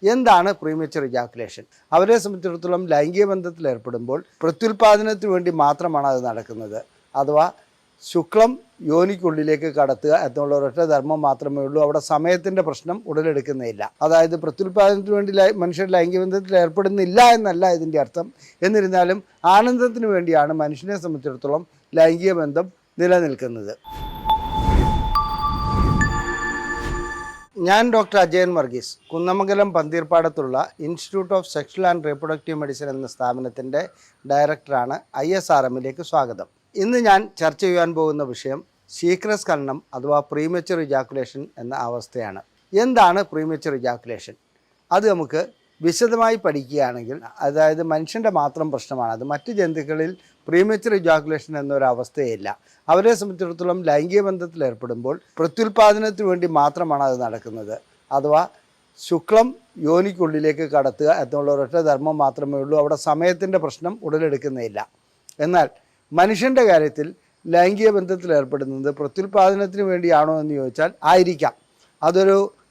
എന്താണ് premature ejaculation? അവരെ സംബന്ധിച്ചിടത്തോളം ലൈംഗിക ബന്ധത്തിൽ ഏർപ്പെടുമ്പോൾ പ്രത്യുൽപാദനത്തിന് വേണ്ടി മാത്രമാണ് അത് നടക്കുന്നത്. അഥവാ ശുക്ലം യോനിക്കുള്ളിലേക്ക് കടത്തുക എന്നുള്ള ഒരൊറ്റ ധർമ്മം മാത്രമേ ഉള്ളൂ. അവിടെ സമയത്തിൻ്റെ പ്രശ്നം ഉടലെടുക്കുന്നില്ല. അതായത് പ്രത്യുൽപാദനത്തിന് വേണ്ടി മനുഷ്യർ ലൈംഗിക ബന്ധത്തിൽ ഏർപ്പെടുന്നില്ല എന്നല്ല ഇതിൻ്റെ അർത്ഥം. എന്നിരുന്നാലും ആനന്ദത്തിന് വേണ്ടിയാണ് മനുഷ്യനെ സംബന്ധിച്ചിടത്തോളം ലൈംഗിക ബന്ധം നിലനിൽക്കുന്നത്. ഞാൻ ഡോക്ടർ അജയൻ വർഗീസ്, കുന്നമംഗലം പന്തീർപ്പാടത്തുള്ള institute of sexual and reproductive medicine എന്ന സ്ഥാപനത്തിൻ്റെ ഡയറക്ടറാണ്. ISRMലേക്ക് സ്വാഗതം. ഇന്ന് ഞാൻ ചർച്ച ചെയ്യാൻ പോകുന്ന വിഷയം ശീഘ്രസ്ഖലനം അഥവാ പ്രീമച്വർ ഇജാക്കുലേഷൻ എന്ന അവസ്ഥയാണ്. എന്താണ് പ്രീമച്വർ ഇജാക്കുലേഷൻ? അത് നമുക്ക് വിശദമായി പഠിക്കുകയാണെങ്കിൽ, അതായത് മനുഷ്യൻ്റെ മാത്രം പ്രശ്നമാണ് അത്. മറ്റ് ജന്തുക്കളിൽ പ്രീമച്വർ ഇജാക്കുലേഷൻ എന്നൊരവസ്ഥയില്ല. അവരെ സംബന്ധിച്ചിടത്തോളം ലൈംഗിക ബന്ധത്തിൽ ഏർപ്പെടുമ്പോൾ പ്രത്യുൽപാദനത്തിന് വേണ്ടി മാത്രമാണ് അത് നടക്കുന്നത്. അഥവാ ശുക്ലം യോനിക്കുള്ളിലേക്ക് കടത്തുക എന്നുള്ള ഒരൊറ്റ ധർമ്മം മാത്രമേ ഉള്ളൂ. അവിടെ സമയത്തിൻ്റെ പ്രശ്നം ഉടലെടുക്കുന്നില്ല. എന്നാൽ മനുഷ്യൻ്റെ കാര്യത്തിൽ ലൈംഗിക ബന്ധത്തിൽ ഏർപ്പെടുന്നത് പ്രത്യുൽപാദനത്തിന് വേണ്ടിയാണോ എന്ന് ചോദിച്ചാൽ ആയിരിക്കാം.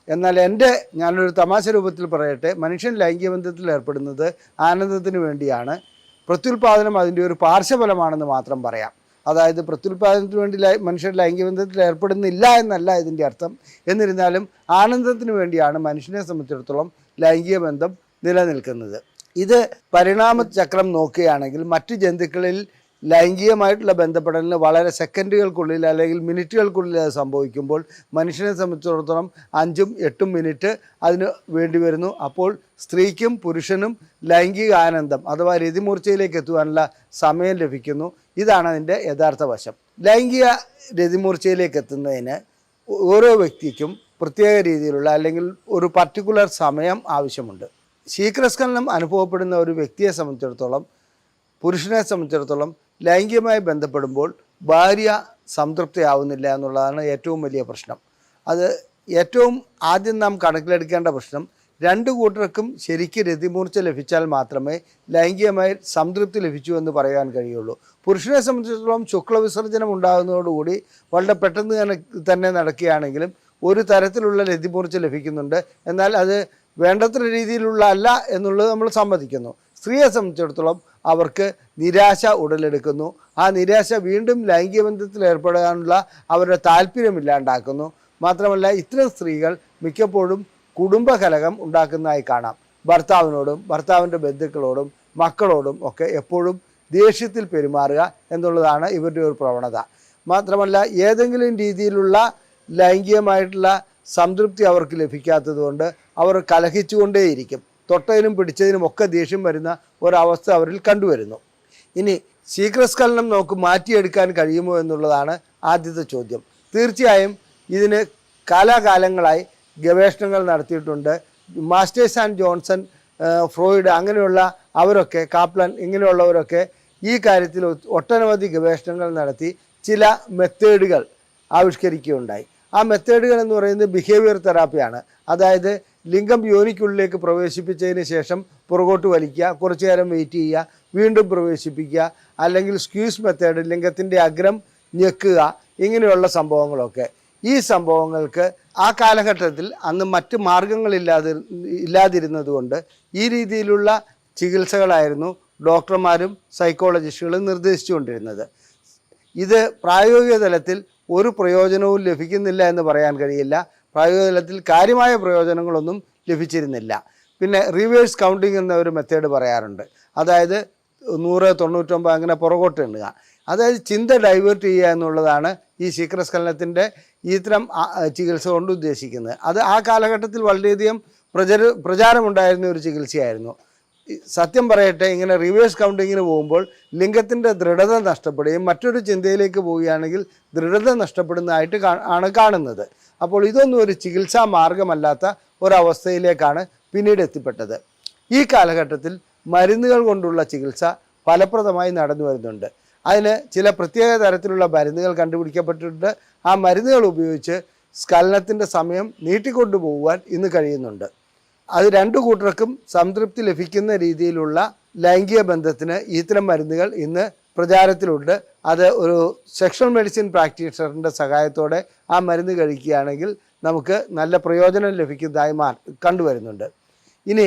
എന്നാൽ ഞാനൊരു തമാശ രൂപത്തിൽ പറയട്ടെ, മനുഷ്യൻ ലൈംഗിക ബന്ധത്തിൽ ഏർപ്പെടുന്നത് ആനന്ദത്തിന് വേണ്ടിയാണ്. പ്രത്യുൽപാദനം അതിൻ്റെ ഒരു പാർശ്വഫലമാണെന്ന് മാത്രം പറയാം. അതായത് പ്രത്യുൽപാദനത്തിന് വേണ്ടി മനുഷ്യർ ലൈംഗിക ബന്ധത്തിൽ ഏർപ്പെടുന്നില്ല എന്നല്ല ഇതിൻ്റെ അർത്ഥം. എന്നിരുന്നാലും ആനന്ദത്തിന് വേണ്ടിയാണ് മനുഷ്യനെ സംബന്ധിച്ചിടത്തോളം ലൈംഗിക ബന്ധം നിലനിൽക്കുന്നത്. ഇത് പരിണാമചക്രം നോക്കുകയാണെങ്കിൽ മറ്റു ജന്തുക്കളിൽ ലൈംഗികമായിട്ടുള്ള ബന്ധപ്പെടലിന് വളരെ സെക്കൻഡുകൾക്കുള്ളിൽ അല്ലെങ്കിൽ മിനിറ്റുകൾക്കുള്ളിൽ അത് സംഭവിക്കുമ്പോൾ മനുഷ്യനെ സംബന്ധിച്ചിടത്തോളം 5-8 മിനിറ്റ് അതിന് വേണ്ടി വരുന്നു. അപ്പോൾ സ്ത്രീക്കും പുരുഷനും ലൈംഗിക ആനന്ദം അഥവാ രതിമൂർച്ചയിലേക്ക് എത്തുവാനുള്ള സമയം ലഭിക്കുന്നു. ഇതാണ് അതിൻ്റെ യഥാർത്ഥ വശം. ലൈംഗിക രതിമൂർച്ചയിലേക്ക് എത്തുന്നതിന് ഓരോ വ്യക്തിക്കും പ്രത്യേക രീതിയിലുള്ള അല്ലെങ്കിൽ ഒരു പർട്ടിക്കുലർ സമയം ആവശ്യമുണ്ട്. ശീഘ്രസ്ഖലനം അനുഭവപ്പെടുന്ന ഒരു വ്യക്തിയെ സംബന്ധിച്ചിടത്തോളം, പുരുഷനെ സംബന്ധിച്ചിടത്തോളം ലൈംഗികമായി ബന്ധപ്പെടുമ്പോൾ ഭാര്യ സംതൃപ്തിയാവുന്നില്ല എന്നുള്ളതാണ് ഏറ്റവും വലിയ പ്രശ്നം. അത് ഏറ്റവും ആദ്യം നാം കണക്കിലെടുക്കേണ്ട പ്രശ്നം, രണ്ടു കൂട്ടർക്കും ശരിക്ക് രതിമൂർച്ച ലഭിച്ചാൽ മാത്രമേ ലൈംഗികമായി സംതൃപ്തി ലഭിച്ചു എന്ന് പറയാൻ കഴിയുള്ളൂ. പുരുഷനെ സംബന്ധിച്ചിടത്തോളം ശുക്ലവിസർജനം ഉണ്ടാകുന്നതോടുകൂടി വളരെ പെട്ടെന്ന് തന്നെ നടക്കുകയാണെങ്കിലും ഒരു തരത്തിലുള്ള രതിമൂർച്ച ലഭിക്കുന്നുണ്ട്. എന്നാൽ അത് വേണ്ടത്ര രീതിയിലുള്ള അല്ല എന്നുള്ളത് നമ്മൾ സമ്മതിക്കുന്നു. സ്ത്രീയെ സംബന്ധിച്ചിടത്തോളം അവർക്ക് നിരാശ ഉടലെടുക്കുന്നു. ആ നിരാശ വീണ്ടും ലൈംഗിക ബന്ധത്തിൽ ഏർപ്പെടാനുള്ള അവരുടെ താല്പര്യമില്ലാണ്ടാക്കുന്നു. മാത്രമല്ല, ഇത്തരം സ്ത്രീകൾ മിക്കപ്പോഴും കുടുംബകലഹം ഉണ്ടാക്കുന്നതായി കാണാം. ഭർത്താവിനോടും ഭർത്താവിൻ്റെ ബന്ധുക്കളോടും മക്കളോടും ഒക്കെ എപ്പോഴും ദേഷ്യത്തിൽ പെരുമാറുക എന്നുള്ളതാണ് ഇവരുടെ ഒരു പ്രവണത. മാത്രമല്ല, ഏതെങ്കിലും രീതിയിലുള്ള ലൈംഗികമായിട്ടുള്ള സംതൃപ്തി അവർക്ക് ലഭിക്കാത്തതുകൊണ്ട് അവർ കലഹിച്ചുകൊണ്ടേയിരിക്കും. തൊട്ടതിനും പിടിച്ചതിനും ഒക്കെ ദേഷ്യം വരുന്ന ഒരവസ്ഥ അവരിൽ കണ്ടുവരുന്നു. ഇനി ശീഘ്രസ്ഖലനം നമുക്ക് മാറ്റിയെടുക്കാൻ കഴിയുമോ എന്നുള്ളതാണ് ആദ്യത്തെ ചോദ്യം. തീർച്ചയായും ഇതിന് കാലാകാലങ്ങളായി ഗവേഷണങ്ങൾ നടത്തിയിട്ടുണ്ട്. മാസ്റ്റേഴ്സ് ആൻഡ് ജോൺസൺ, ഫ്രോയിഡ്, അങ്ങനെയുള്ള അവരൊക്കെ, കാപ്ലൻ, ഇങ്ങനെയുള്ളവരൊക്കെ ഈ കാര്യത്തിൽ ഒട്ടനവധി ഗവേഷണങ്ങൾ നടത്തി ചില മെത്തേഡുകൾ ആവിഷ്കരിക്കുകയുണ്ടായി. ആ മെത്തേഡുകൾ എന്ന് പറയുന്നത് ബിഹേവിയർ തെറാപ്പിയാണ്. അതായത് ലിംഗം യോനിക്കുള്ളിലേക്ക് പ്രവേശിപ്പിച്ചതിന് ശേഷം പുറകോട്ട് വലിക്കുക, കുറച്ചു നേരം വെയിറ്റ് ചെയ്യുക, വീണ്ടും പ്രവേശിപ്പിക്കുക, അല്ലെങ്കിൽ സ്ക്വീസ് മെത്തേഡ്, ലിംഗത്തിൻ്റെ അഗ്രം ഞെക്കുക, ഇങ്ങനെയുള്ള സംഭവങ്ങളൊക്കെ. ഈ സംഭവങ്ങൾക്ക് ആ കാലഘട്ടത്തിൽ അന്ന് മറ്റ് മാർഗങ്ങളില്ലാതിരുന്നതുകൊണ്ട് ഈ രീതിയിലുള്ള ചികിത്സകളായിരുന്നു ഡോക്ടർമാരും സൈക്കോളജിസ്റ്റുകളും നിർദ്ദേശിച്ചുകൊണ്ടിരുന്നത്. ഇത് പ്രായോഗിക തലത്തിൽ ഒരു പ്രയോജനവും ലഭിക്കുന്നില്ല എന്ന് പറയാൻ കഴിയില്ല. പ്രായോഗിക തലത്തിൽ കാര്യമായ പ്രയോജനങ്ങളൊന്നും ലഭിച്ചിരുന്നില്ല. പിന്നെ റിവേഴ്സ് കൗണ്ടിങ് എന്ന ഒരു മെത്തേഡ് പറയാറുണ്ട്. അതായത് 100, 99 അങ്ങനെ പുറകോട്ട് എണ്ണുക. അതായത് ചിന്ത ഡൈവേർട്ട് ചെയ്യുക എന്നുള്ളതാണ് ഈ ശീഘ്രസ്ഖലനത്തിൻ്റെ ഇത്തരം ചികിത്സ കൊണ്ട് ഉദ്ദേശിക്കുന്നത്. അത് ആ കാലഘട്ടത്തിൽ വളരെയധികം പ്രചാരമുണ്ടായിരുന്ന ഒരു ചികിത്സയായിരുന്നു. സത്യം പറയട്ടെ, ഇങ്ങനെ റിവേഴ്സ് കൗണ്ടിങ്ങിന് പോകുമ്പോൾ ലിംഗത്തിൻ്റെ ദൃഢത നഷ്ടപ്പെടുകയും മറ്റൊരു ചിന്തയിലേക്ക് പോവുകയാണെങ്കിൽ ദൃഢത നഷ്ടപ്പെടുന്നതായിട്ട് ആണ് കാണുന്നത്. അപ്പോൾ ഇതൊന്നും ഒരു ചികിത്സാ മാർഗമല്ലാത്ത ഒരവസ്ഥയിലേക്കാണ് പിന്നീട് എത്തിപ്പെട്ടത്. ഈ കാലഘട്ടത്തിൽ മരുന്നുകൾ കൊണ്ടുള്ള ചികിത്സ ഫലപ്രദമായി നടന്നു വരുന്നുണ്ട്. അതിന് ചില പ്രത്യേക തരത്തിലുള്ള മരുന്നുകൾ കണ്ടുപിടിക്കപ്പെട്ടിട്ടുണ്ട്. ആ മരുന്നുകൾ ഉപയോഗിച്ച് സ്ഖലനത്തിൻ്റെ സമയം നീട്ടിക്കൊണ്ടു പോകുവാൻ ഇന്ന് കഴിയുന്നുണ്ട്. അത് രണ്ടു കൂട്ടർക്കും സംതൃപ്തി ലഭിക്കുന്ന രീതിയിലുള്ള ലൈംഗിക ബന്ധത്തിന് ഇത്തരം മരുന്നുകൾ ഇന്ന് പ്രചാരത്തിലുണ്ട്. അത് ഒരു സെക്ഷൽ മെഡിസിൻ പ്രാക്ടീഷണറിൻ്റെ സഹായത്തോടെ ആ മരുന്ന് കഴിക്കുകയാണെങ്കിൽ നമുക്ക് നല്ല പ്രയോജനം ലഭിക്കുന്നതായി കണ്ടുവരുന്നുണ്ട്. ഇനി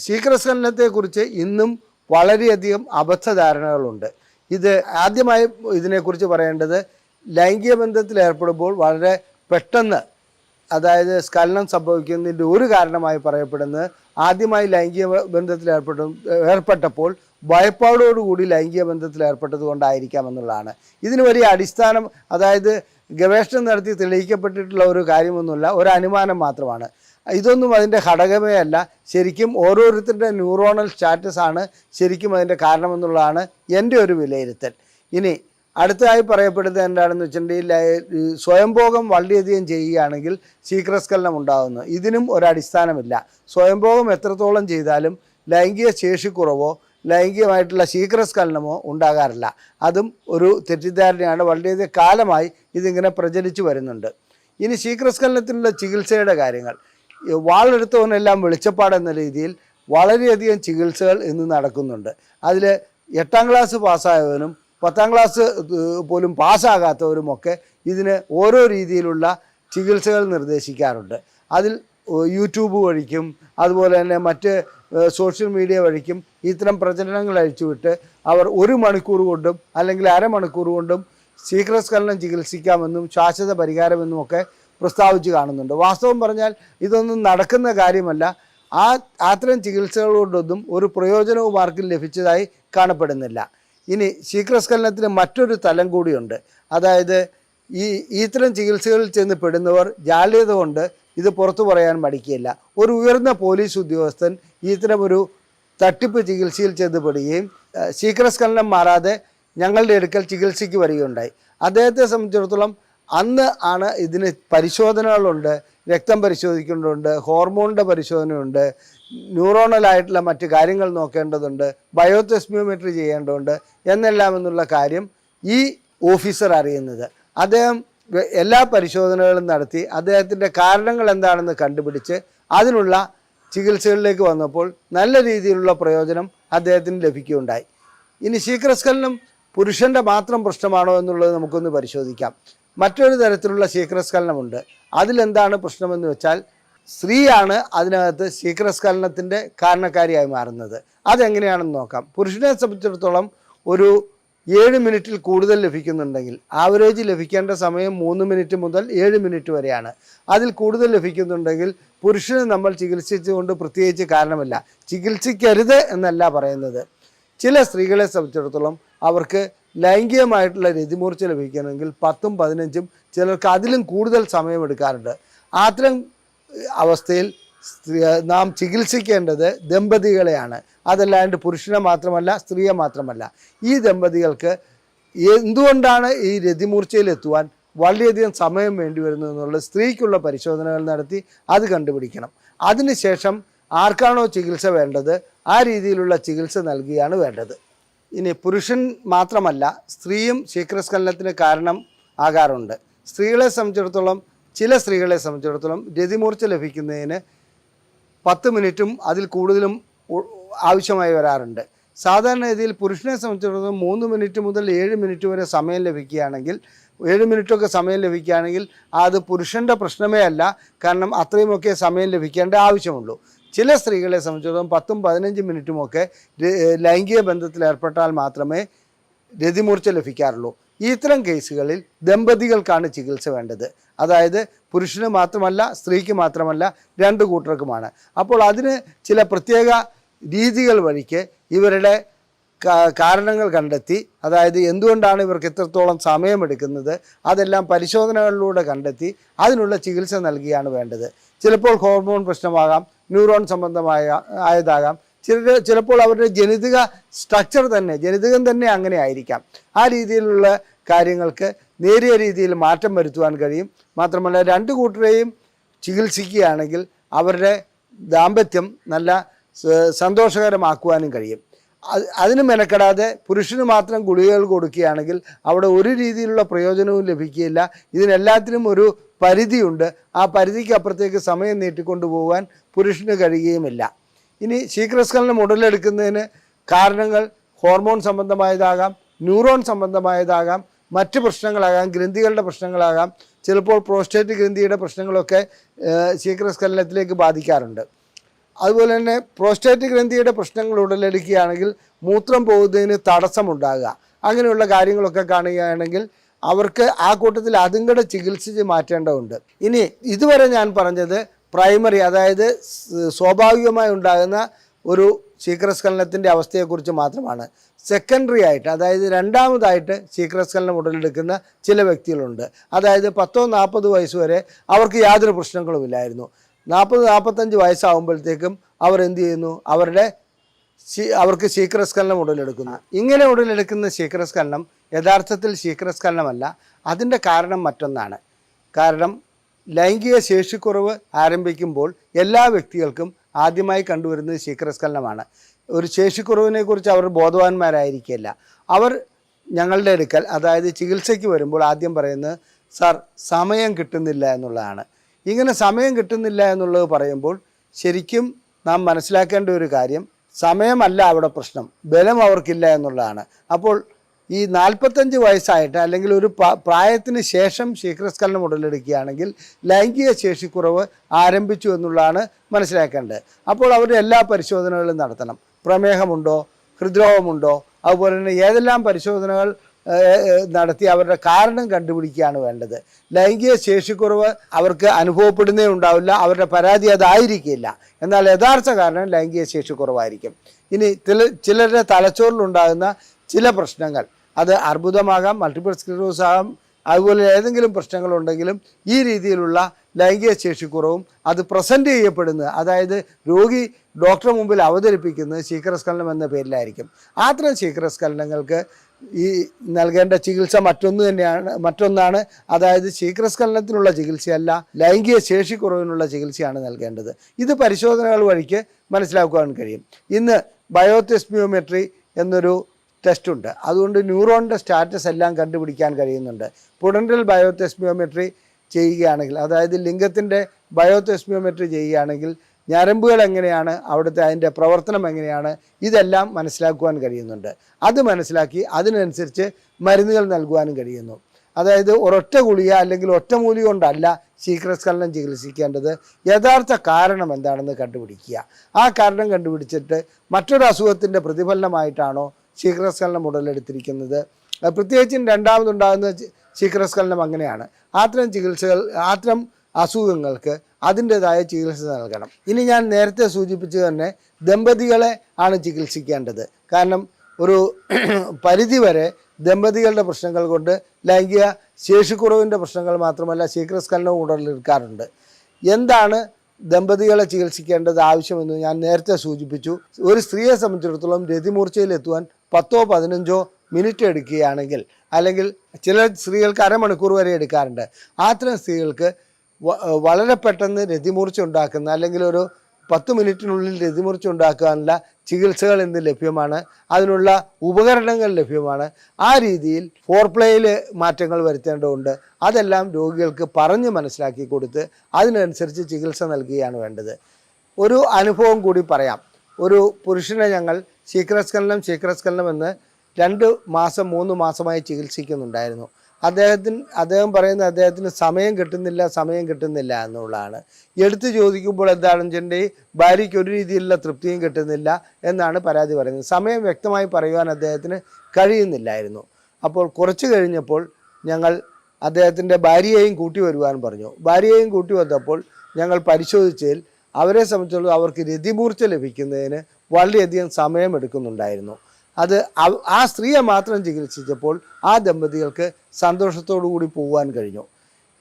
ശീഘ്രസ്ഖലനത്തെക്കുറിച്ച് ഇന്നും വളരെയധികം അബദ്ധധാരണകളുണ്ട്. ഇത് ആദ്യമായി ഇതിനെക്കുറിച്ച് പറയേണ്ടത്, ലൈംഗിക ബന്ധത്തിൽ ഏർപ്പെടുമ്പോൾ വളരെ പെട്ടെന്ന്, അതായത് സ്ഖലനം സംഭവിക്കുന്നതിൻ്റെ ഒരു കാരണമായി പറയപ്പെടുന്നത് ആദ്യമായി ലൈംഗിക ബന്ധത്തിൽ ഏർപ്പെട്ടപ്പോൾ ഭയപ്പാടോടുകൂടി ലൈംഗിക ബന്ധത്തിൽ ഏർപ്പെട്ടത് കൊണ്ടായിരിക്കാമെന്നുള്ളതാണ്. ഇതിന് വലിയ അടിസ്ഥാനം, അതായത് ഗവേഷണം നടത്തി തെളിയിക്കപ്പെട്ടിട്ടുള്ള ഒരു കാര്യമൊന്നുമില്ല, ഒരു അനുമാനം മാത്രമാണ്. ഇതൊന്നും അതിൻ്റെ ഘടകമേ അല്ല. ശരിക്കും ഓരോരുത്തരുടെ ന്യൂറോണൽ സ്റ്റാറ്റസ് ആണ് ശരിക്കും അതിൻ്റെ കാരണമെന്നുള്ളതാണ് എൻ്റെ ഒരു വിലയിരുത്തൽ. ഇനി അടുത്തതായി പറയപ്പെടുന്നത് എന്താണെന്ന് വെച്ചിട്ടുണ്ടെങ്കിൽ, സ്വയംഭോഗം വളരെയധികം ചെയ്യുകയാണെങ്കിൽ ശീഘ്രസ്ഖലനം ഉണ്ടാകുന്നു. ഇതിനും ഒരടിസ്ഥാനമില്ല. സ്വയംഭോഗം എത്രത്തോളം ചെയ്താലും ലൈംഗിക ശേഷിക്കുറവോ ലൈംഗികമായിട്ടുള്ള ശീഘ്രസ്ഖലനമോ ഉണ്ടാകാറില്ല. അതും ഒരു തെറ്റിദ്ധാരണയാണ്. വളരെയധികം കാലമായി ഇതിങ്ങനെ പ്രചരിച്ചു വരുന്നുണ്ട്. ഇനി ശീഘ്രസ്ഖലനത്തിനുള്ള ചികിത്സയുടെ കാര്യങ്ങൾ, വാളെടുത്തവനെല്ലാം വെളിച്ചപ്പാടെന്ന രീതിയിൽ വളരെയധികം ചികിത്സകൾ ഇന്ന് നടക്കുന്നുണ്ട്. അതിൽ 8ാം ക്ലാസ് പാസ്സായവനും 10ാം ക്ലാസ് പോലും പാസ്സാകാത്തവരുമൊക്കെ ഇതിന് ഓരോ രീതിയിലുള്ള ചികിത്സകൾ നിർദ്ദേശിക്കാറുണ്ട്. അതിൽ യൂട്യൂബ് വഴിക്കും അതുപോലെ തന്നെ മറ്റ് സോഷ്യൽ മീഡിയ വഴിക്കും ഇത്തരം പ്രചരണങ്ങൾ അഴിച്ചുവിട്ട് അവർ 1 മണിക്കൂർ കൊണ്ടും അല്ലെങ്കിൽ അരമണിക്കൂർ കൊണ്ടും ശീഘ്രസ്ഖലനം ചികിത്സിക്കാമെന്നും ശാശ്വത പരിഹാരമെന്നും ഒക്കെ പ്രസ്താവിച്ച് കാണുന്നുണ്ട്. വാസ്തവം പറഞ്ഞാൽ ഇതൊന്നും നടക്കുന്ന കാര്യമല്ല. അത്തരം ചികിത്സകൾ കൊണ്ടൊന്നും ഒരു പ്രയോജനവും ആർക്കും ലഭിച്ചതായി കാണപ്പെടുന്നില്ല. ഇനി ശീഘ്രസ്ഖലനത്തിന് മറ്റൊരു തലം കൂടിയുണ്ട്. അതായത് ഇത്തരം ചികിത്സകളിൽ ചെന്ന് പെടുന്നവർ ജാള്യത കൊണ്ട് ഇത് പുറത്തു പറയാൻ മടിക്കുകയില്ല. ഒരു ഉയർന്ന പോലീസ് ഉദ്യോഗസ്ഥൻ ഇത്തരമൊരു തട്ടിപ്പ് ചികിത്സയിൽ ചെന്ന് പെടുകയും ശീഘ്രസ്ഖലനം മാറാതെ ഞങ്ങളുടെ അടുക്കൽ ചികിത്സയ്ക്ക് വരികയുണ്ടായി. അദ്ദേഹത്തെ സംബന്ധിച്ചിടത്തോളം അന്ന് ആണ് ഇതിന് പരിശോധനകളുണ്ട്, രക്തം പരിശോധിക്കേണ്ടതുണ്ട്, ഹോർമോണിൻ്റെ പരിശോധനയുണ്ട്, ന്യൂറോണലായിട്ടുള്ള മറ്റ് കാര്യങ്ങൾ നോക്കേണ്ടതുണ്ട്, ബയോതെസ്മിയോമെട്രി ചെയ്യേണ്ടതുണ്ട് എന്നുള്ള കാര്യം ഈ ഓഫീസർ അറിയുന്നത്. അദ്ദേഹം എല്ലാ പരിശോധനകളും നടത്തി അദ്ദേഹത്തിൻ്റെ കാരണങ്ങൾ എന്താണെന്ന് കണ്ടുപിടിച്ച് അതിനുള്ള ചികിത്സകളിലേക്ക് വന്നപ്പോൾ നല്ല രീതിയിലുള്ള പ്രയോജനം അദ്ദേഹത്തിന് ലഭിക്കുകയുണ്ടായി. ഇനി ശീഘ്രസ്ഖലനം പുരുഷൻ്റെ മാത്രം പ്രശ്നമാണോ എന്നുള്ളത് നമുക്കൊന്ന് പരിശോധിക്കാം. മറ്റൊരു തരത്തിലുള്ള ശീഘ്രസ്ഖലനമുണ്ട്. അതിലെന്താണ് പ്രശ്നമെന്ന് വെച്ചാൽ, സ്ത്രീയാണ് അതിനകത്ത് ശീഘ്രസ്ഖലനത്തിൻ്റെ കാരണക്കാരിയായി മാറുന്നത്. അതെങ്ങനെയാണെന്ന് നോക്കാം. പുരുഷനെ സംബന്ധിച്ചിടത്തോളം ഒരു 7 മിനിറ്റിൽ കൂടുതൽ ലഭിക്കുന്നുണ്ടെങ്കിൽ, ആവറേജ് ലഭിക്കേണ്ട സമയം 3 മിനിറ്റ് മുതൽ 7 മിനിറ്റ് വരെയാണ്. അതിൽ കൂടുതൽ ലഭിക്കുന്നുണ്ടെങ്കിൽ പുരുഷന് നമ്മൾ ചികിത്സിച്ചുകൊണ്ട് പ്രത്യേകിച്ച് കാരണമില്ല. ചികിത്സിക്കരുത് എന്നല്ല പറയുന്നത്. ചില സ്ത്രീകളെ സംബന്ധിച്ചിടത്തോളം അവർക്ക് ലൈംഗികമായിട്ടുള്ള രതിമൂർച്ച ലഭിക്കണമെങ്കിൽ 10ഉം 15ഉം ചിലർക്ക് അതിലും കൂടുതൽ സമയമെടുക്കാറുണ്ട്. അത്തരം അവസ്ഥയിൽ നാം ചികിത്സിക്കേണ്ടത് ദമ്പതികളെയാണ്. അതല്ലാണ്ട് പുരുഷനെ മാത്രമല്ല, സ്ത്രീയെ മാത്രമല്ല. ഈ ദമ്പതികൾക്ക് എന്തുകൊണ്ടാണ് ഈ രതിമൂർച്ചയിലെത്തുവാൻ വളരെയധികം സമയം വേണ്ടി വരുന്നത് എന്നുള്ളത് സ്ത്രീക്കുള്ള പരിശോധനകൾ നടത്തി അത് കണ്ടുപിടിക്കണം. അതിനുശേഷം ആർക്കാണോ ചികിത്സ വേണ്ടത് ആ രീതിയിലുള്ള ചികിത്സ നൽകുകയാണ് വേണ്ടത്. ഇനി പുരുഷൻ മാത്രമല്ല, സ്ത്രീയും ശീഘ്രസ്ഖലനത്തിന് കാരണം ആകാറുണ്ട്. സ്ത്രീകളെ സംബന്ധിച്ചിടത്തോളം, ചില സ്ത്രീകളെ സംബന്ധിച്ചിടത്തോളം രതിമൂർച്ച ലഭിക്കുന്നതിന് 10 മിനിറ്റും അതിൽ കൂടുതലും ആവശ്യമായി വരാറുണ്ട്. സാധാരണഗതിയിൽ പുരുഷനെ സംബന്ധിച്ചിടത്തോളം 3 മിനിറ്റ് മുതൽ 7 മിനിറ്റ് വരെ സമയം ലഭിക്കുകയാണെങ്കിൽ, 7 മിനിറ്റൊക്കെ സമയം ലഭിക്കുകയാണെങ്കിൽ അത് പുരുഷൻ്റെ പ്രശ്നമേ അല്ല. കാരണം അത്രയുമൊക്കെ സമയം ലഭിക്കേണ്ട ആവശ്യമുള്ളൂ. ചില സ്ത്രീകളെ സംബന്ധിച്ചിടത്തോളം 10ഉം 15 മിനിറ്റുമൊക്കെ ലൈംഗിക ബന്ധത്തിൽ ഏർപ്പെട്ടാൽ മാത്രമേ രതിമൂർച്ച ലഭിക്കാറുള്ളൂ. ഇത്തരം കേസുകളിൽ ദമ്പതികൾക്കാണ് ചികിത്സ വേണ്ടത്. അതായത് പുരുഷന് മാത്രമല്ല, സ്ത്രീക്ക് മാത്രമല്ല, 2 കൂട്ടർക്കുമാണ്. അപ്പോൾ അതിന് ചില പ്രത്യേക രീതികൾ വഴിക്ക് ഇവരുടെ കാരണങ്ങൾ കണ്ടെത്തി, അതായത് എന്തുകൊണ്ടാണ് ഇവർക്ക് ഇത്രത്തോളം സമയമെടുക്കുന്നത് അതെല്ലാം പരിശോധനകളിലൂടെ കണ്ടെത്തി അതിനുള്ള ചികിത്സ നൽകുകയാണ് വേണ്ടത്. ചിലപ്പോൾ ഹോർമോൺ പ്രശ്നമാകാം, ന്യൂറോൺ ആയതാകാം, ചിലപ്പോൾ അവരുടെ ജനിതക സ്ട്രക്ചർ തന്നെ, ജനിതകം തന്നെ അങ്ങനെ ആയിരിക്കാം. ആ രീതിയിലുള്ള കാര്യങ്ങൾക്ക് നേരിയ രീതിയിൽ മാറ്റം വരുത്തുവാൻ കഴിയും. മാത്രമല്ല 2 കൂട്ടരെയും ചികിത്സിക്കുകയാണെങ്കിൽ അവരുടെ ദാമ്പത്യം നല്ല സന്തോഷകരമാക്കുവാനും കഴിയും. അതിന് മെനക്കെടാതെ പുരുഷന് മാത്രം ഗുളികകൾ കൊടുക്കുകയാണെങ്കിൽ അവിടെ ഒരു രീതിയിലുള്ള പ്രയോജനവും ലഭിക്കുകയില്ല. ഇതിനെല്ലാത്തിനും ഒരു പരിധിയുണ്ട്. ആ പരിധിക്ക് അപ്പുറത്തേക്ക് സമയം നീട്ടിക്കൊണ്ടു പോകാൻ പുരുഷന് കഴിയുകയുമില്ല. ഇനി ശീഘ്രസ്ഖലനം ഉടലെടുക്കുന്നതിന് കാരണങ്ങൾ ഹോർമോൺ സംബന്ധമായതാകാം, ന്യൂറോൺ സംബന്ധമായതാകാം, മറ്റ് പ്രശ്നങ്ങളാകാം, ഗ്രന്ഥികളുടെ പ്രശ്നങ്ങളാകാം. ചിലപ്പോൾ പ്രോസ്റ്റേറ്റ് ഗ്രന്ഥിയുടെ പ്രശ്നങ്ങളൊക്കെ ശീഘ്രസ്ഖലനത്തിലേക്ക് ബാധിക്കാറുണ്ട്. അതുപോലെ തന്നെ പ്രോസ്റ്റേറ്റ് ഗ്രന്ഥിയുടെ പ്രശ്നങ്ങൾ ഉടലെടുക്കുകയാണെങ്കിൽ മൂത്രം പോകുന്നതിന് തടസ്സമുണ്ടാകുക, അങ്ങനെയുള്ള കാര്യങ്ങളൊക്കെ കാണുകയാണെങ്കിൽ അവർക്ക് ആ കൂട്ടത്തിൽ അതും കൂടെ ചികിത്സിച്ച് മാറ്റേണ്ടതുണ്ട്. ഇനി ഇതുവരെ ഞാൻ പറഞ്ഞത് പ്രൈമറി, അതായത് സ്വാഭാവികമായി ഉണ്ടാകുന്ന ഒരു ശീഘ്രസ്ഖലനത്തിൻ്റെ അവസ്ഥയെക്കുറിച്ച് മാത്രമാണ്. സെക്കൻഡറി ആയിട്ട്, അതായത് രണ്ടാമതായിട്ട് ശീഘ്രസ്ഖലനം ഉടലെടുക്കുന്ന ചില വ്യക്തികളുണ്ട്. അതായത് 10-40 വയസ്സ് വരെ അവർക്ക് യാതൊരു പ്രശ്നങ്ങളുമില്ലായിരുന്നു. 40-45 വയസ്സാകുമ്പോഴത്തേക്കും അവർ എന്ത് ചെയ്യുന്നു, അവർക്ക് ശീഘ്രസ്ഖലനം ഉടലെടുക്കുന്നു. ഇങ്ങനെ ഉടലെടുക്കുന്ന ശീഘ്രസ്ഖലനം യഥാർത്ഥത്തിൽ ശീഘ്രസ്ഖലനമല്ല. അതിൻ്റെ കാരണം മറ്റൊന്നാണ്. കാരണം ലൈംഗിക ശേഷിക്കുറവ് ആരംഭിക്കുമ്പോൾ എല്ലാ വ്യക്തികൾക്കും ആദ്യമായി കണ്ടുവരുന്നത് ശീഘ്രസ്ഖലനമാണ്. ഒരു ശേഷിക്കുറവിനെ കുറിച്ച് അവർ ബോധവാന്മാരായിരിക്കില്ല. അവർ ഞങ്ങളുടെ അടുക്കൽ, അതായത് ചികിത്സയ്ക്ക് വരുമ്പോൾ ആദ്യം പറയുന്നത് സാർ സമയം കിട്ടുന്നില്ല എന്നുള്ളതാണ്. ഇങ്ങനെ സമയം കിട്ടുന്നില്ല എന്നുള്ളത് പറയുമ്പോൾ ശരിക്കും നാം മനസ്സിലാക്കേണ്ട ഒരു കാര്യം, സമയമല്ല അവിടെ പ്രശ്നം, ബലം അവർക്കില്ല എന്നുള്ളതാണ്. അപ്പോൾ ഈ 45 വയസ്സായിട്ട് അല്ലെങ്കിൽ ഒരു പ്രായത്തിന് ശേഷം ശീഘ്രസ്ഖലനം ഉടലെടുക്കുകയാണെങ്കിൽ ലൈംഗിക ശേഷിക്കുറവ് ആരംഭിച്ചു എന്നുള്ളതാണ് മനസ്സിലാക്കേണ്ടത്. അപ്പോൾ അവരുടെ എല്ലാ പരിശോധനകളും നടത്തണം. പ്രമേഹമുണ്ടോ, ഹൃദ്രോഗമുണ്ടോ, അതുപോലെ തന്നെ ഏതെല്ലാം പരിശോധനകൾ നടത്തി അവരുടെ കാരണം കണ്ടുപിടിക്കുകയാണ് വേണ്ടത്. ലൈംഗിക ശേഷിക്കുറവ് അവർക്ക് അനുഭവപ്പെടുന്നേ ഉണ്ടാവില്ല, അവരുടെ പരാതി അതായിരിക്കില്ല. എന്നാൽ യഥാർത്ഥ കാരണം ലൈംഗിക ശേഷിക്കുറവായിരിക്കും. ഇനി ചിലരുടെ തലച്ചോറിലുണ്ടാകുന്ന ചില പ്രശ്നങ്ങൾ, അത് അർബുദമാകാം, മൾട്ടിപ്പിൾ സ്ക്ലീറോസിസ് ആകാം, അതുപോലെ ഏതെങ്കിലും പ്രശ്നങ്ങളുണ്ടെങ്കിലും ഈ രീതിയിലുള്ള ലൈംഗിക ശേഷിക്കുറവും അത് പ്രസൻറ്റ് ചെയ്യപ്പെടുന്നത്, അതായത് രോഗി ഡോക്ടറെ മുമ്പിൽ അവതരിപ്പിക്കുന്നത് ശീഘ്രസ്ഖലനം എന്ന പേരിലായിരിക്കും. അത്തരം ശീഘ്രസ്ഖലനങ്ങൾക്ക് ഈ നൽകേണ്ട ചികിത്സ മറ്റൊന്നാണ്. അതായത് ശീഘ്രസ്ഖലനത്തിനുള്ള ചികിത്സയല്ല, ലൈംഗിക ശേഷിക്കുറവിനുള്ള ചികിത്സയാണ് നൽകേണ്ടത്. ഇത് പരിശോധനകൾ വഴിക്ക് മനസ്സിലാക്കുവാൻ കഴിയും. ഇന്ന് ബയോതെസ്മിയോമെട്രി എന്നൊരു ടെസ്റ്റുണ്ട്. അതുകൊണ്ട് ന്യൂറോണിൻ്റെ സ്റ്റാറ്റസ് എല്ലാം കണ്ടുപിടിക്കാൻ കഴിയുന്നുണ്ട്. പുഡൻറൽ ബയോതെസ്മിയോമെട്രി ചെയ്യുകയാണെങ്കിൽ, അതായത് ലിംഗത്തിൻ്റെ ബയോതെസ്മിയോമെട്രി ചെയ്യുകയാണെങ്കിൽ ഞരമ്പുകൾ എങ്ങനെയാണ്, അവിടുത്തെ അതിൻ്റെ പ്രവർത്തനം എങ്ങനെയാണ്, ഇതെല്ലാം മനസ്സിലാക്കുവാൻ കഴിയുന്നുണ്ട്. അത് മനസ്സിലാക്കി അതിനനുസരിച്ച് മരുന്നുകൾ നൽകുവാനും കഴിയുന്നു. അതായത് ഒരൊറ്റ ഗുളിക അല്ലെങ്കിൽ ഒറ്റമൂലി കൊണ്ടല്ല ശീഘ്രസ്ഖലനം ചികിത്സിക്കേണ്ടത്. യഥാർത്ഥ കാരണം എന്താണെന്ന് കണ്ടുപിടിക്കുക. ആ കാരണം കണ്ടുപിടിച്ചിട്ട് മറ്റൊരു അസുഖത്തിൻ്റെ പ്രതിഫലനമായിട്ടാണോ ശീഘ്രസ്ഖലനം ഉടലെടുത്തിരിക്കുന്നത്, പ്രത്യേകിച്ചും രണ്ടാമതുണ്ടാകുന്ന ശീഘ്രസ്ഖലനം അങ്ങനെയാണ്. അത്തരം അസുഖങ്ങൾക്ക് അതിൻ്റെതായ ചികിത്സ നൽകണം. ഇനി ഞാൻ നേരത്തെ സൂചിപ്പിച്ചു തന്നെ ദമ്പതികളെ ആണ് ചികിത്സിക്കേണ്ടത്. കാരണം ഒരു പരിധിവരെ ദമ്പതികളുടെ പ്രശ്നങ്ങൾ കൊണ്ട് ലൈംഗിക ശേഷിക്കുറവിൻ്റെ പ്രശ്നങ്ങൾ മാത്രമല്ല ശീഘ്രസ്ഖലനവും ഉടലെടുക്കാറുണ്ട്. എന്താണ് ദമ്പതികളെ ചികിത്സിക്കേണ്ടത് ആവശ്യമെന്ന് ഞാൻ നേരത്തെ സൂചിപ്പിച്ചു. ഒരു സ്ത്രീയെ സംബന്ധിച്ചിടത്തോളം രതിമൂർച്ചയിലെത്തുവാൻ 10-15 മിനിറ്റ് എടുക്കുകയാണെങ്കിൽ, അല്ലെങ്കിൽ ചില സ്ത്രീകൾക്ക് അരമണിക്കൂർ വരെ എടുക്കാറുണ്ട്. അത്തരം സ്ത്രീകൾക്ക് വളരെ പെട്ടെന്ന് രതിമൂർച്ച ഉണ്ടാക്കുന്ന, അല്ലെങ്കിൽ ഒരു 10 മിനിറ്റിനുള്ളിൽ രതിമൂർച്ച ഉണ്ടാക്കാനുള്ള ചികിത്സകൾ ഇന്ന് ലഭ്യമാണ്. അതിനുള്ള ഉപകരണങ്ങൾ ലഭ്യമാണ്. ആ രീതിയിൽ ഫോർപ്ലേയിൽ മാറ്റങ്ങൾ വരുത്തേണ്ടതുണ്ട്. അതെല്ലാം രോഗികൾക്ക് പറഞ്ഞ് മനസ്സിലാക്കി കൊടുത്ത് അതിനനുസരിച്ച് ചികിത്സ നൽകുകയാണ് വേണ്ടത്. ഒരു അനുഭവം കൂടി പറയാം. ഒരു പുരുഷനെ ഞങ്ങൾ ശീഘ്രസ്ഖലനം എന്ന് 2 മാസം 3 മാസമായി ചികിത്സിക്കുന്നുണ്ടായിരുന്നു. അദ്ദേഹം പറയുന്നത് അദ്ദേഹത്തിന് സമയം കിട്ടുന്നില്ല എന്നുള്ളതാണ്. എടുത്തു ചോദിക്കുമ്പോൾ എന്താണെന്ന് വെച്ചിട്ടുണ്ടെങ്കിൽ ഭാര്യയ്ക്ക് ഒരു രീതിയിലുള്ള തൃപ്തിയും കിട്ടുന്നില്ല എന്നാണ് പരാതി പറയുന്നത്. സമയം വ്യക്തമായി പറയുവാൻ അദ്ദേഹത്തിന് കഴിയുന്നില്ലായിരുന്നു. അപ്പോൾ കുറച്ച് കഴിഞ്ഞപ്പോൾ ഞങ്ങൾ അദ്ദേഹത്തിൻ്റെ ഭാര്യയെയും കൂട്ടി വരുവാൻ പറഞ്ഞു. ഭാര്യയെയും കൂട്ടി വന്നപ്പോൾ ഞങ്ങൾ പരിശോധിച്ചതിൽ അവരെ സംബന്ധിച്ചിടത്തോളം അവർക്ക് രതിമൂർച്ച ലഭിക്കുന്നതിന് വളരെയധികം സമയമെടുക്കുന്നുണ്ടായിരുന്നു. അത് ആ സ്ത്രീയെ മാത്രം ചികിത്സിച്ചപ്പോൾ ആ ദമ്പതികൾക്ക് സന്തോഷത്തോടു കൂടി പോകുവാൻ കഴിഞ്ഞു.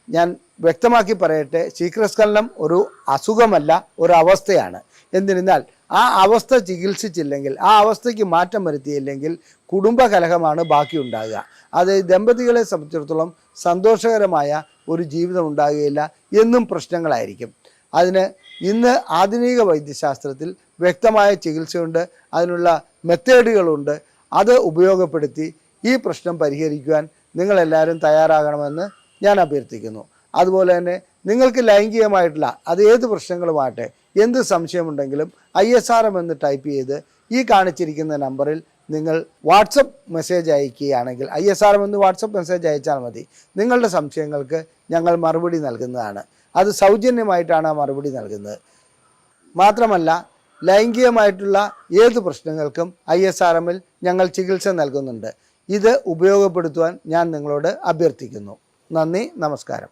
ഞാൻ വ്യക്തമാക്കി പറയട്ടെ, ശീഘ്രസ്ഖലനം ഒരു അസുഖമല്ല, ഒരു അവസ്ഥയാണ്. എന്നിരുന്നാൽ ആ അവസ്ഥ ചികിത്സിച്ചില്ലെങ്കിൽ, ആ അവസ്ഥയ്ക്ക് മാറ്റം വരുത്തിയില്ലെങ്കിൽ കുടുംബകലഹമാണ് ബാക്കി ഉണ്ടാകുക. അത് ദമ്പതികളെ സംബന്ധിച്ചിടത്തോളം സന്തോഷകരമായ ഒരു ജീവിതം ഉണ്ടാകുകയില്ല, എന്നും പ്രശ്നങ്ങളായിരിക്കും. അതിന് ഇന്ന് ആധുനിക വൈദ്യശാസ്ത്രത്തിൽ വ്യക്തമായ ചികിത്സയുണ്ട്, അതിനുള്ള മെത്തേഡുകളുണ്ട്. അത് ഉപയോഗപ്പെടുത്തി ഈ പ്രശ്നം പരിഹരിക്കുവാൻ നിങ്ങളെല്ലാവരും തയ്യാറാകണമെന്ന് ഞാൻ അഭ്യർത്ഥിക്കുന്നു. അതുപോലെ തന്നെ നിങ്ങൾക്ക് ലൈംഗികമായിട്ടുള്ള അത് ഏത് പ്രശ്നങ്ങളുമാകട്ടെ, എന്ത് സംശയമുണ്ടെങ്കിലും ISRM എന്ന് ടൈപ്പ് ചെയ്ത് ഈ കാണിച്ചിരിക്കുന്ന നമ്പറിൽ നിങ്ങൾ വാട്സപ്പ് മെസ്സേജ് അയക്കുകയാണെങ്കിൽ, ISRM എന്ന് വാട്സപ്പ് മെസ്സേജ് അയച്ചാൽ മതി. നിങ്ങളുടെ സംശയങ്ങൾക്ക് ഞങ്ങൾ മറുപടി നൽകുന്നതാണ്. അത് സൗജന്യമായിട്ടാണ് ആ മറുപടി നൽകുന്നത്. മാത്രമല്ല ലൈംഗികമായിട്ടുള്ള ഏത് പ്രശ്നങ്ങൾക്കും ISRMൽ ഞങ്ങൾ ചികിത്സ നൽകുന്നുണ്ട്. ഇത് ഉപയോഗപ്പെടുത്തുവാൻ ഞാൻ നിങ്ങളോട് അഭ്യർത്ഥിക്കുന്നു. നന്ദി, നമസ്കാരം.